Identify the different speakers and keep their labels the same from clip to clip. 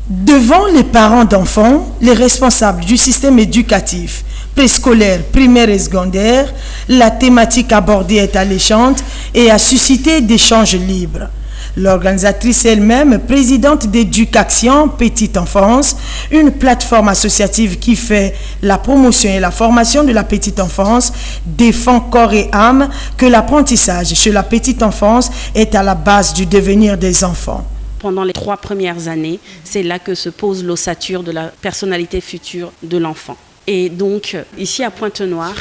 Speaker 1: Devant les parents d'enfants, les responsables du système éducatif, préscolaire, primaire et secondaire, la thématique abordée est alléchante et a suscité d'échanges libres. L'organisatrice elle-même, présidente d'Éducation Petite Enfance, une plateforme associative qui fait la promotion et la formation de la petite enfance, défend corps et âme que l'apprentissage chez la petite enfance est à la base du devenir des enfants.
Speaker 2: Pendant les 3 premières années, c'est là que se pose l'ossature de la personnalité future de l'enfant. Et donc, ici à Pointe-Noire,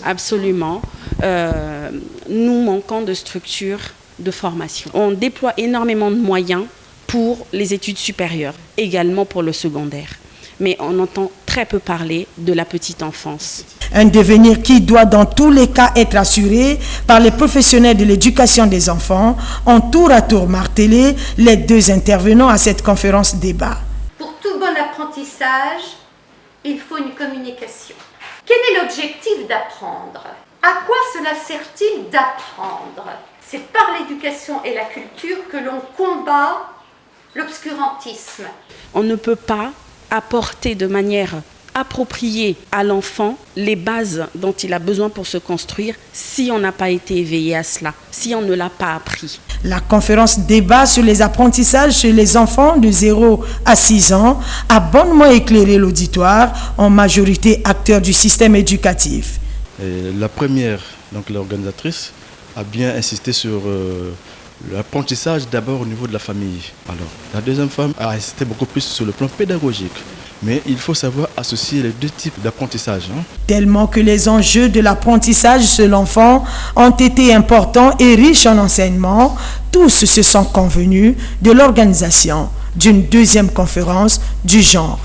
Speaker 2: absolument, nous manquons de structures de formation. On déploie énormément de moyens pour les études supérieures, également pour le secondaire. Mais on entend très peu parler de la petite enfance.
Speaker 1: Un devenir qui doit dans tous les cas être assuré par les professionnels de l'éducation des enfants, ont tour à tour martelé les 2 intervenants à cette conférence débat.
Speaker 3: Pour tout bon apprentissage, il faut une communication. Quel est l'objectif d'apprendre? À quoi cela sert-il d'apprendre? C'est par l'éducation et la culture que l'on combat l'obscurantisme.
Speaker 2: On ne peut pas apporter de manière appropriée à l'enfant les bases dont il a besoin pour se construire si on n'a pas été éveillé à cela, si on ne l'a pas appris.
Speaker 1: La conférence débat sur les apprentissages chez les enfants de 0 à 6 ans a bonnement éclairé l'auditoire, en majorité acteurs du système éducatif.
Speaker 4: La première, donc l'organisatrice, a bien insisté sur l'apprentissage d'abord au niveau de la famille. Alors, la deuxième femme a insisté beaucoup plus sur le plan pédagogique. Mais il faut savoir associer les 2 types d'apprentissage.
Speaker 1: Tellement que les enjeux de l'apprentissage chez l'enfant ont été importants et riches en enseignements, tous se sont convenus de l'organisation d'une 2e conférence du genre.